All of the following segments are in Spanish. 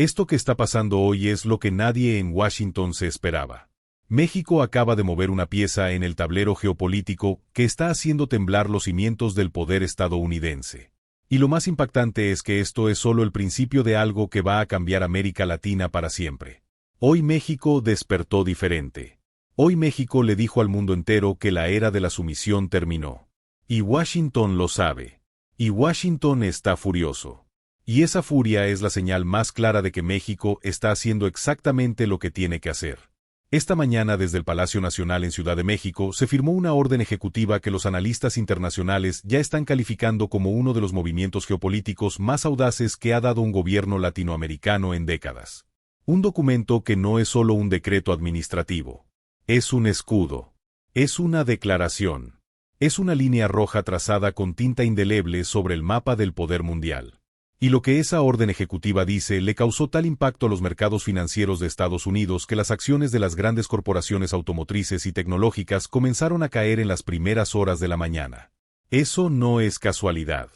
Esto que está pasando hoy es lo que nadie en Washington se esperaba. México acaba de mover una pieza en el tablero geopolítico que está haciendo temblar los cimientos del poder estadounidense. Y lo más impactante es que esto es solo el principio de algo que va a cambiar América Latina para siempre. Hoy México despertó diferente. Hoy México le dijo al mundo entero que la era de la sumisión terminó. Y Washington lo sabe. Y Washington está furioso. Y esa furia es la señal más clara de que México está haciendo exactamente lo que tiene que hacer. Esta mañana desde el Palacio Nacional en Ciudad de México se firmó una orden ejecutiva que los analistas internacionales ya están calificando como uno de los movimientos geopolíticos más audaces que ha dado un gobierno latinoamericano en décadas. Un documento que no es solo un decreto administrativo. Es un escudo. Es una declaración. Es una línea roja trazada con tinta indeleble sobre el mapa del poder mundial. Y lo que esa orden ejecutiva dice le causó tal impacto a los mercados financieros de Estados Unidos que las acciones de las grandes corporaciones automotrices y tecnológicas comenzaron a caer en las primeras horas de la mañana. Eso no es casualidad.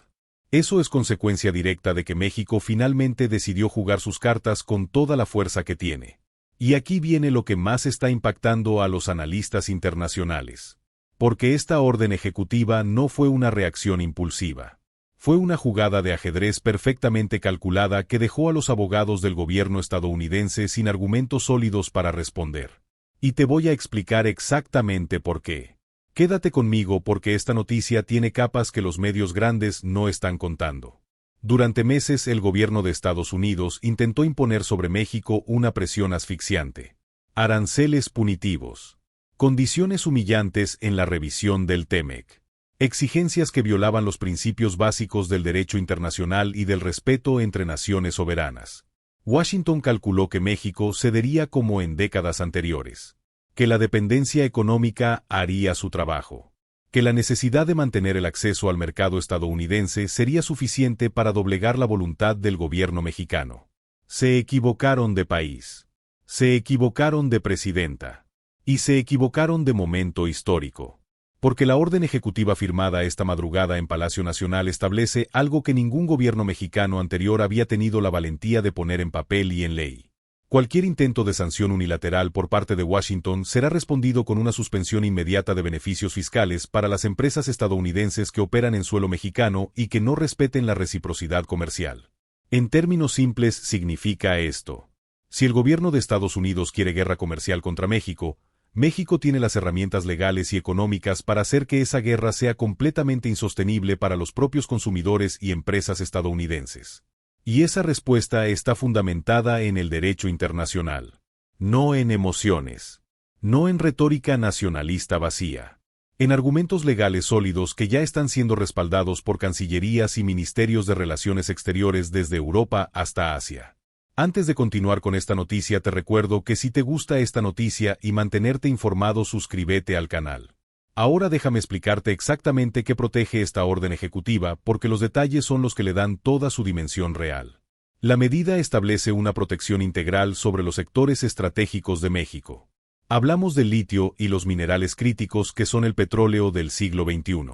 Eso es consecuencia directa de que México finalmente decidió jugar sus cartas con toda la fuerza que tiene. Y aquí viene lo que más está impactando a los analistas internacionales. Porque esta orden ejecutiva no fue una reacción impulsiva. Fue una jugada de ajedrez perfectamente calculada que dejó a los abogados del gobierno estadounidense sin argumentos sólidos para responder. Y te voy a explicar exactamente por qué. Quédate conmigo porque esta noticia tiene capas que los medios grandes no están contando. Durante meses el gobierno de Estados Unidos intentó imponer sobre México una presión asfixiante. Aranceles punitivos. Condiciones humillantes en la revisión del TEMEC. Exigencias que violaban los principios básicos del derecho internacional y del respeto entre naciones soberanas. Washington calculó que México cedería como en décadas anteriores. Que la dependencia económica haría su trabajo. Que la necesidad de mantener el acceso al mercado estadounidense sería suficiente para doblegar la voluntad del gobierno mexicano. Se equivocaron de país. Se equivocaron de presidenta. Y se equivocaron de momento histórico. Porque la orden ejecutiva firmada esta madrugada en Palacio Nacional establece algo que ningún gobierno mexicano anterior había tenido la valentía de poner en papel y en ley. Cualquier intento de sanción unilateral por parte de Washington será respondido con una suspensión inmediata de beneficios fiscales para las empresas estadounidenses que operan en suelo mexicano y que no respeten la reciprocidad comercial. En términos simples significa esto. Si el gobierno de Estados Unidos quiere guerra comercial contra México, México tiene las herramientas legales y económicas para hacer que esa guerra sea completamente insostenible para los propios consumidores y empresas estadounidenses. Y esa respuesta está fundamentada en el derecho internacional. No en emociones. No en retórica nacionalista vacía. En argumentos legales sólidos que ya están siendo respaldados por cancillerías y ministerios de relaciones exteriores desde Europa hasta Asia. Antes de continuar con esta noticia te recuerdo que si te gusta esta noticia y mantenerte informado suscríbete al canal. Ahora déjame explicarte exactamente qué protege esta orden ejecutiva porque los detalles son los que le dan toda su dimensión real. La medida establece una protección integral sobre los sectores estratégicos de México. Hablamos del litio y los minerales críticos que son el petróleo del siglo XXI.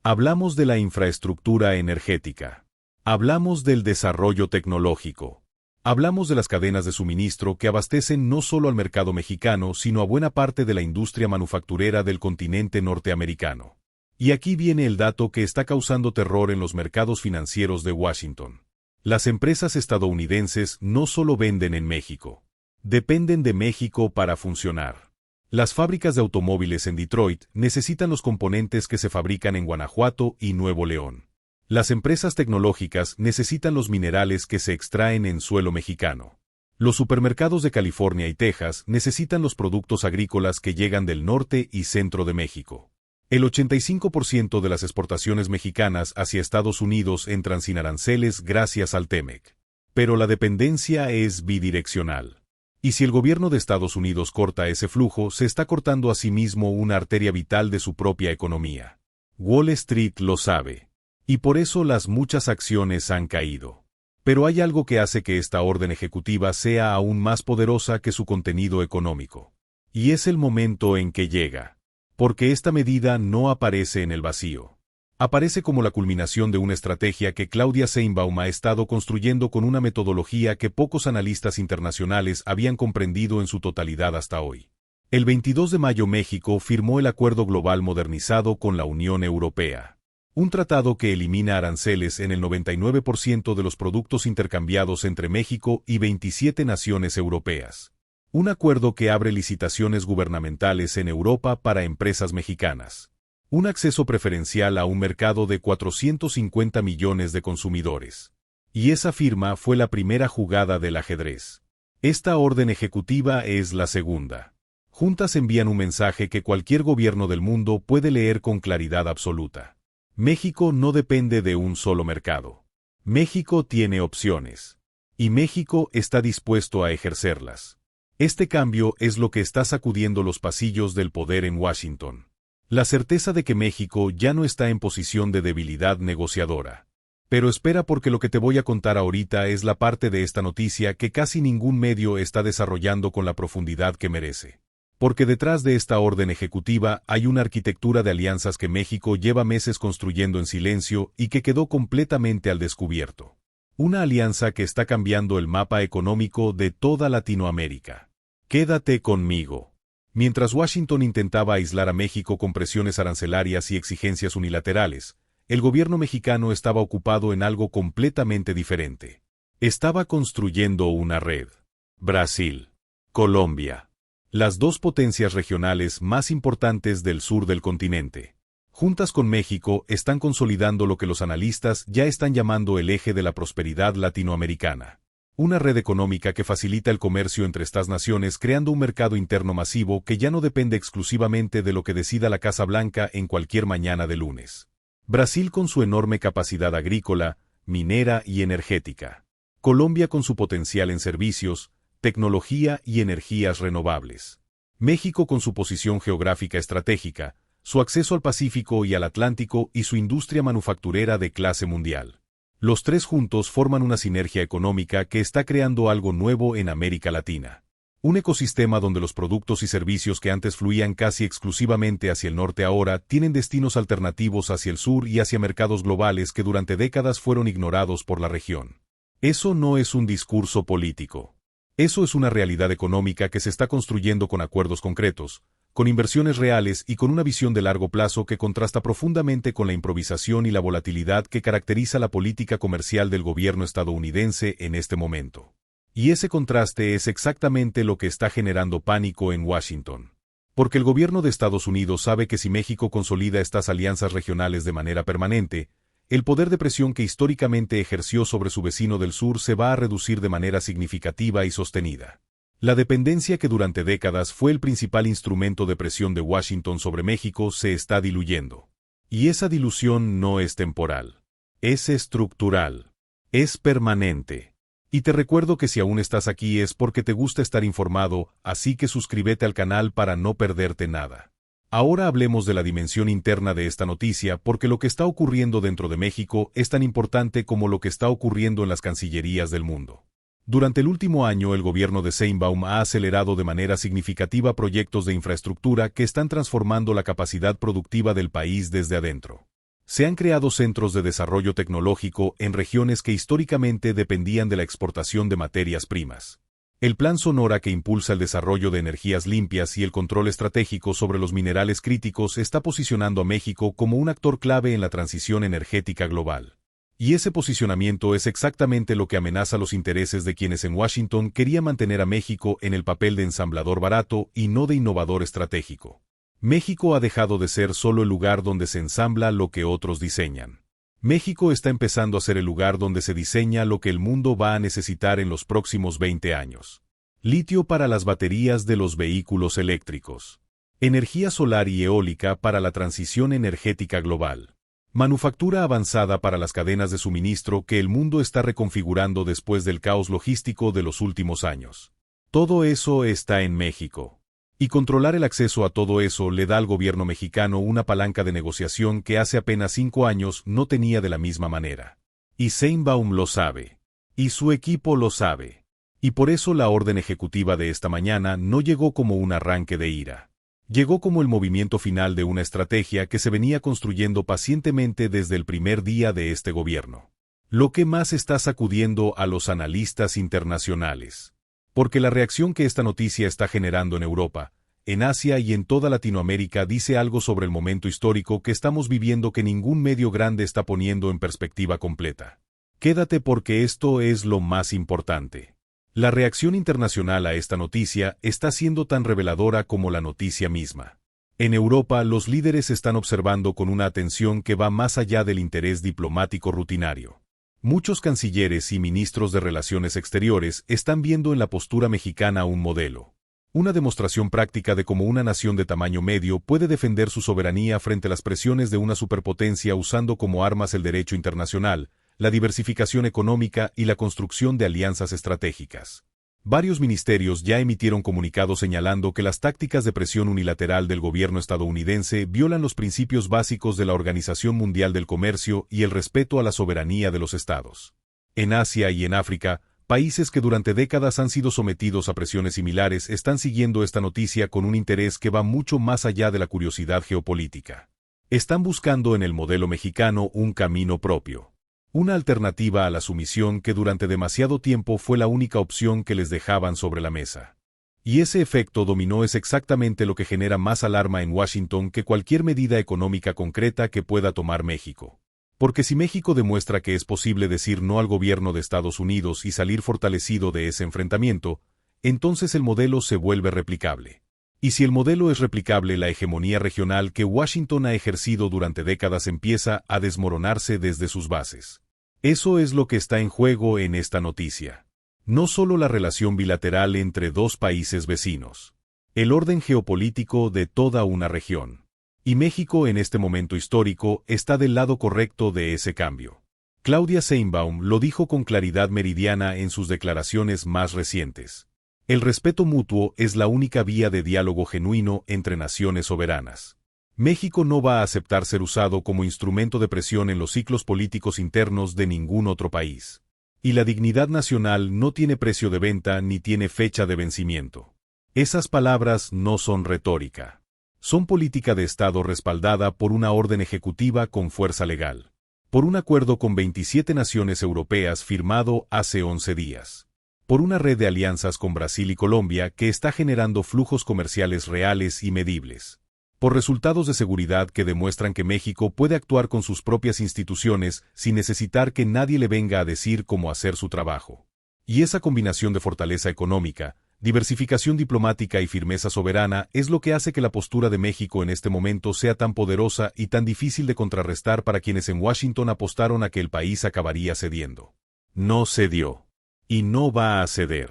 Hablamos de la infraestructura energética. Hablamos del desarrollo tecnológico. Hablamos de las cadenas de suministro que abastecen no solo al mercado mexicano, sino a buena parte de la industria manufacturera del continente norteamericano. Y aquí viene el dato que está causando terror en los mercados financieros de Washington. Las empresas estadounidenses no solo venden en México. Dependen de México para funcionar. Las fábricas de automóviles en Detroit necesitan los componentes que se fabrican en Guanajuato y Nuevo León. Las empresas tecnológicas necesitan los minerales que se extraen en suelo mexicano. Los supermercados de California y Texas necesitan los productos agrícolas que llegan del norte y centro de México. El 85% de las exportaciones mexicanas hacia Estados Unidos entran sin aranceles gracias al TEMEC. Pero la dependencia es bidireccional. Y si el gobierno de Estados Unidos corta ese flujo, se está cortando a sí mismo una arteria vital de su propia economía. Wall Street lo sabe. Y por eso las muchas acciones han caído. Pero hay algo que hace que esta orden ejecutiva sea aún más poderosa que su contenido económico. Y es el momento en que llega. Porque esta medida no aparece en el vacío. Aparece como la culminación de una estrategia que Claudia Sheinbaum ha estado construyendo con una metodología que pocos analistas internacionales habían comprendido en su totalidad hasta hoy. El 22 de mayo México firmó el Acuerdo Global Modernizado con la Unión Europea. Un tratado que elimina aranceles en el 99% de los productos intercambiados entre México y 27 naciones europeas. Un acuerdo que abre licitaciones gubernamentales en Europa para empresas mexicanas. Un acceso preferencial a un mercado de 450 millones de consumidores. Y esa firma fue la primera jugada del ajedrez. Esta orden ejecutiva es la segunda. Juntas envían un mensaje que cualquier gobierno del mundo puede leer con claridad absoluta. México no depende de un solo mercado. México tiene opciones. Y México está dispuesto a ejercerlas. Este cambio es lo que está sacudiendo los pasillos del poder en Washington. La certeza de que México ya no está en posición de debilidad negociadora. Pero espera, porque lo que te voy a contar ahorita es la parte de esta noticia que casi ningún medio está desarrollando con la profundidad que merece. Porque detrás de esta orden ejecutiva hay una arquitectura de alianzas que México lleva meses construyendo en silencio y que quedó completamente al descubierto. Una alianza que está cambiando el mapa económico de toda Latinoamérica. Quédate conmigo. Mientras Washington intentaba aislar a México con presiones arancelarias y exigencias unilaterales, el gobierno mexicano estaba ocupado en algo completamente diferente. Estaba construyendo una red. Brasil, Colombia, las dos potencias regionales más importantes del sur del continente. Juntas con México están consolidando lo que los analistas ya están llamando el eje de la prosperidad latinoamericana. Una red económica que facilita el comercio entre estas naciones, creando un mercado interno masivo que ya no depende exclusivamente de lo que decida la Casa Blanca en cualquier mañana de lunes. Brasil con su enorme capacidad agrícola, minera y energética. Colombia con su potencial en servicios, tecnología y energías renovables. México con su posición geográfica estratégica, su acceso al Pacífico y al Atlántico y su industria manufacturera de clase mundial. Los tres juntos forman una sinergia económica que está creando algo nuevo en América Latina. Un ecosistema donde los productos y servicios que antes fluían casi exclusivamente hacia el norte ahora tienen destinos alternativos hacia el sur y hacia mercados globales que durante décadas fueron ignorados por la región. Eso no es un discurso político. Eso es una realidad económica que se está construyendo con acuerdos concretos, con inversiones reales y con una visión de largo plazo que contrasta profundamente con la improvisación y la volatilidad que caracteriza la política comercial del gobierno estadounidense en este momento. Y ese contraste es exactamente lo que está generando pánico en Washington. Porque el gobierno de Estados Unidos sabe que si México consolida estas alianzas regionales de manera permanente, el poder de presión que históricamente ejerció sobre su vecino del sur se va a reducir de manera significativa y sostenida. La dependencia que durante décadas fue el principal instrumento de presión de Washington sobre México se está diluyendo. Y esa dilución no es temporal. Es estructural. Es permanente. Y te recuerdo que si aún estás aquí es porque te gusta estar informado, así que suscríbete al canal para no perderte nada. Ahora hablemos de la dimensión interna de esta noticia, porque lo que está ocurriendo dentro de México es tan importante como lo que está ocurriendo en las cancillerías del mundo. Durante el último año, el gobierno de Sheinbaum ha acelerado de manera significativa proyectos de infraestructura que están transformando la capacidad productiva del país desde adentro. Se han creado centros de desarrollo tecnológico en regiones que históricamente dependían de la exportación de materias primas. El Plan Sonora, que impulsa el desarrollo de energías limpias y el control estratégico sobre los minerales críticos, está posicionando a México como un actor clave en la transición energética global. Y ese posicionamiento es exactamente lo que amenaza los intereses de quienes en Washington querían mantener a México en el papel de ensamblador barato y no de innovador estratégico. México ha dejado de ser solo el lugar donde se ensambla lo que otros diseñan. México está empezando a ser el lugar donde se diseña lo que el mundo va a necesitar en los próximos 20 años. Litio para las baterías de los vehículos eléctricos. Energía solar y eólica para la transición energética global. Manufactura avanzada para las cadenas de suministro que el mundo está reconfigurando después del caos logístico de los últimos años. Todo eso está en México. Y controlar el acceso a todo eso le da al gobierno mexicano una palanca de negociación que hace apenas 5 años no tenía de la misma manera. Y Sheinbaum lo sabe. Y su equipo lo sabe. Y por eso la orden ejecutiva de esta mañana no llegó como un arranque de ira. Llegó como el movimiento final de una estrategia que se venía construyendo pacientemente desde el primer día de este gobierno. Lo que más está sacudiendo a los analistas internacionales. Porque la reacción que esta noticia está generando en Europa, en Asia y en toda Latinoamérica dice algo sobre el momento histórico que estamos viviendo que ningún medio grande está poniendo en perspectiva completa. Quédate porque esto es lo más importante. La reacción internacional a esta noticia está siendo tan reveladora como la noticia misma. En Europa, los líderes están observando con una atención que va más allá del interés diplomático rutinario. Muchos cancilleres y ministros de Relaciones Exteriores están viendo en la postura mexicana un modelo. Una demostración práctica de cómo una nación de tamaño medio puede defender su soberanía frente a las presiones de una superpotencia usando como armas el derecho internacional, la diversificación económica y la construcción de alianzas estratégicas. Varios ministerios ya emitieron comunicados señalando que las tácticas de presión unilateral del gobierno estadounidense violan los principios básicos de la Organización Mundial del Comercio y el respeto a la soberanía de los estados. En Asia y en África, países que durante décadas han sido sometidos a presiones similares están siguiendo esta noticia con un interés que va mucho más allá de la curiosidad geopolítica. Están buscando en el modelo mexicano un camino propio. Una alternativa a la sumisión que durante demasiado tiempo fue la única opción que les dejaban sobre la mesa. Y ese efecto dominó es exactamente lo que genera más alarma en Washington que cualquier medida económica concreta que pueda tomar México. Porque si México demuestra que es posible decir no al gobierno de Estados Unidos y salir fortalecido de ese enfrentamiento, entonces el modelo se vuelve replicable. Y si el modelo es replicable, la hegemonía regional que Washington ha ejercido durante décadas empieza a desmoronarse desde sus bases. Eso es lo que está en juego en esta noticia. No solo la relación bilateral entre dos países vecinos. El orden geopolítico de toda una región. Y México en este momento histórico está del lado correcto de ese cambio. Claudia Sheinbaum lo dijo con claridad meridiana en sus declaraciones más recientes. El respeto mutuo es la única vía de diálogo genuino entre naciones soberanas. México no va a aceptar ser usado como instrumento de presión en los ciclos políticos internos de ningún otro país. Y la dignidad nacional no tiene precio de venta ni tiene fecha de vencimiento. Esas palabras no son retórica. Son política de Estado respaldada por una orden ejecutiva con fuerza legal. Por un acuerdo con 27 naciones europeas firmado hace 11 días. Por una red de alianzas con Brasil y Colombia que está generando flujos comerciales reales y medibles. Por resultados de seguridad que demuestran que México puede actuar con sus propias instituciones sin necesitar que nadie le venga a decir cómo hacer su trabajo. Y esa combinación de fortaleza económica, diversificación diplomática y firmeza soberana es lo que hace que la postura de México en este momento sea tan poderosa y tan difícil de contrarrestar para quienes en Washington apostaron a que el país acabaría cediendo. No cedió. Y no va a ceder.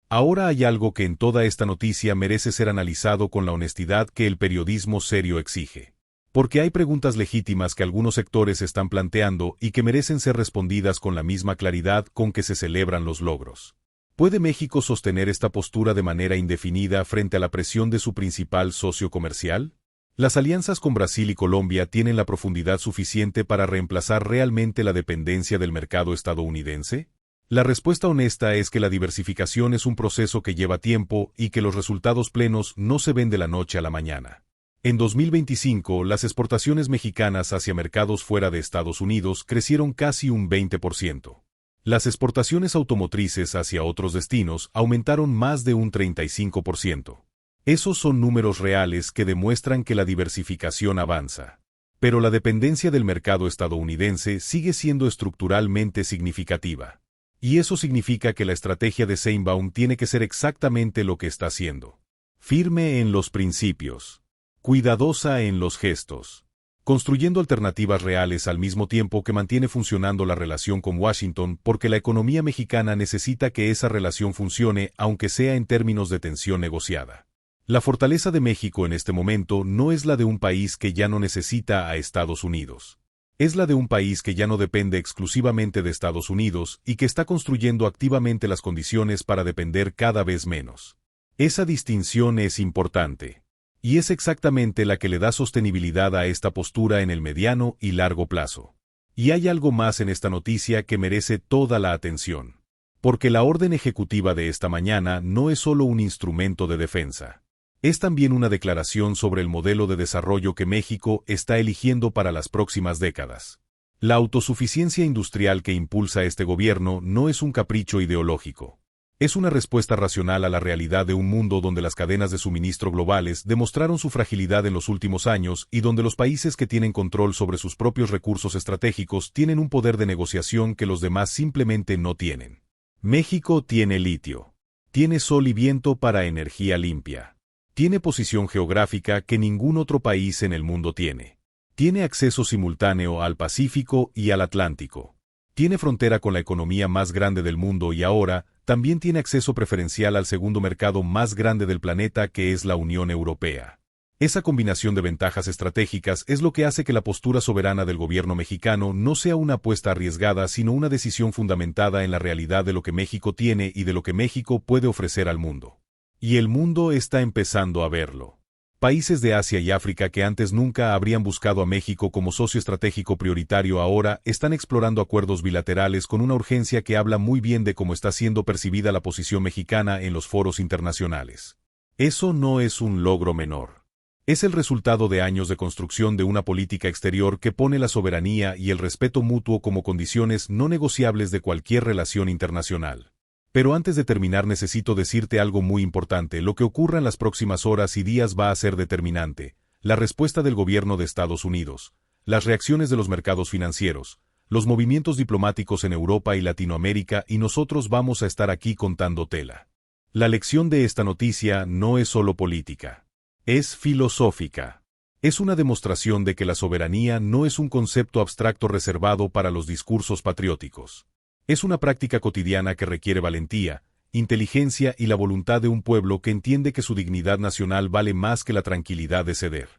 Ahora hay algo que en toda esta noticia merece ser analizado con la honestidad que el periodismo serio exige. Porque hay preguntas legítimas que algunos sectores están planteando y que merecen ser respondidas con la misma claridad con que se celebran los logros. ¿Puede México sostener esta postura de manera indefinida frente a la presión de su principal socio comercial? ¿Las alianzas con Brasil y Colombia tienen la profundidad suficiente para reemplazar realmente la dependencia del mercado estadounidense? La respuesta honesta es que la diversificación es un proceso que lleva tiempo y que los resultados plenos no se ven de la noche a la mañana. En 2025, las exportaciones mexicanas hacia mercados fuera de Estados Unidos crecieron casi un 20%. Las exportaciones automotrices hacia otros destinos aumentaron más de un 35%. Esos son números reales que demuestran que la diversificación avanza. Pero la dependencia del mercado estadounidense sigue siendo estructuralmente significativa. Y eso significa que la estrategia de Sheinbaum tiene que ser exactamente lo que está haciendo. Firme en los principios. Cuidadosa en los gestos. Construyendo alternativas reales al mismo tiempo que mantiene funcionando la relación con Washington porque la economía mexicana necesita que esa relación funcione aunque sea en términos de tensión negociada. La fortaleza de México en este momento no es la de un país que ya no necesita a Estados Unidos. Es la de un país que ya no depende exclusivamente de Estados Unidos y que está construyendo activamente las condiciones para depender cada vez menos. Esa distinción es importante. Y es exactamente la que le da sostenibilidad a esta postura en el mediano y largo plazo. Y hay algo más en esta noticia que merece toda la atención. Porque la orden ejecutiva de esta mañana no es solo un instrumento de defensa. Es también una declaración sobre el modelo de desarrollo que México está eligiendo para las próximas décadas. La autosuficiencia industrial que impulsa este gobierno no es un capricho ideológico. Es una respuesta racional a la realidad de un mundo donde las cadenas de suministro globales demostraron su fragilidad en los últimos años y donde los países que tienen control sobre sus propios recursos estratégicos tienen un poder de negociación que los demás simplemente no tienen. México tiene litio. Tiene sol y viento para energía limpia. Tiene posición geográfica que ningún otro país en el mundo tiene. Tiene acceso simultáneo al Pacífico y al Atlántico. Tiene frontera con la economía más grande del mundo y ahora, también tiene acceso preferencial al segundo mercado más grande del planeta que es la Unión Europea. Esa combinación de ventajas estratégicas es lo que hace que la postura soberana del gobierno mexicano no sea una apuesta arriesgada sino una decisión fundamentada en la realidad de lo que México tiene y de lo que México puede ofrecer al mundo. Y el mundo está empezando a verlo. Países de Asia y África que antes nunca habrían buscado a México como socio estratégico prioritario ahora están explorando acuerdos bilaterales con una urgencia que habla muy bien de cómo está siendo percibida la posición mexicana en los foros internacionales. Eso no es un logro menor. Es el resultado de años de construcción de una política exterior que pone la soberanía y el respeto mutuo como condiciones no negociables de cualquier relación internacional. Pero antes de terminar necesito decirte algo muy importante. Lo que ocurra en las próximas horas y días va a ser determinante. La respuesta del gobierno de Estados Unidos, las reacciones de los mercados financieros, los movimientos diplomáticos en Europa y Latinoamérica y nosotros vamos a estar aquí contando tela. La lección de esta noticia no es solo política. Es filosófica. Es una demostración de que la soberanía no es un concepto abstracto reservado para los discursos patrióticos. Es una práctica cotidiana que requiere valentía, inteligencia y la voluntad de un pueblo que entiende que su dignidad nacional vale más que la tranquilidad de ceder.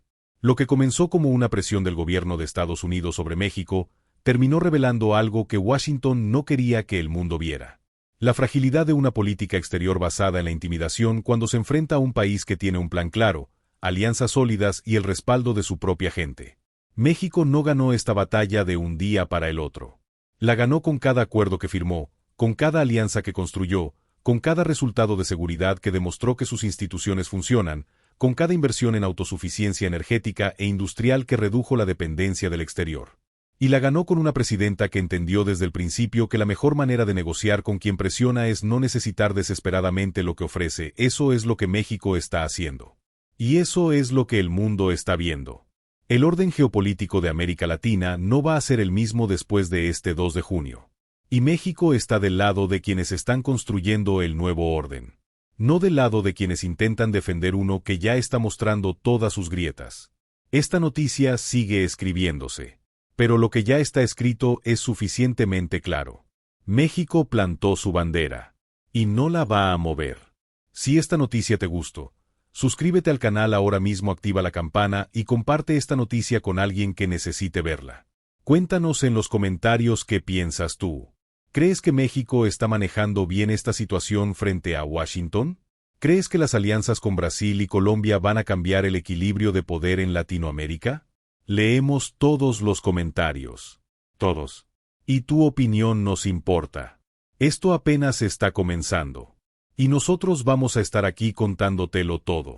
Lo que comenzó como una presión del gobierno de Estados Unidos sobre México, terminó revelando algo que Washington no quería que el mundo viera. La fragilidad de una política exterior basada en la intimidación cuando se enfrenta a un país que tiene un plan claro, alianzas sólidas y el respaldo de su propia gente. México no ganó esta batalla de un día para el otro. La ganó con cada acuerdo que firmó, con cada alianza que construyó, con cada resultado de seguridad que demostró que sus instituciones funcionan, con cada inversión en autosuficiencia energética e industrial que redujo la dependencia del exterior. Y la ganó con una presidenta que entendió desde el principio que la mejor manera de negociar con quien presiona es no necesitar desesperadamente lo que ofrece. Eso es lo que México está haciendo. Y eso es lo que el mundo está viendo. El orden geopolítico de América Latina no va a ser el mismo después de este 2 de junio. Y México está del lado de quienes están construyendo el nuevo orden. No del lado de quienes intentan defender uno que ya está mostrando todas sus grietas. Esta noticia sigue escribiéndose. Pero lo que ya está escrito es suficientemente claro. México plantó su bandera. Y no la va a mover. Si esta noticia te gustó, suscríbete al canal ahora mismo, activa la campana y comparte esta noticia con alguien que necesite verla. Cuéntanos en los comentarios qué piensas tú. ¿Crees que México está manejando bien esta situación frente a Washington? ¿Crees que las alianzas con Brasil y Colombia van a cambiar el equilibrio de poder en Latinoamérica? Leemos todos los comentarios. Todos. Y tu opinión nos importa. Esto apenas está comenzando. Y nosotros vamos a estar aquí contándotelo todo.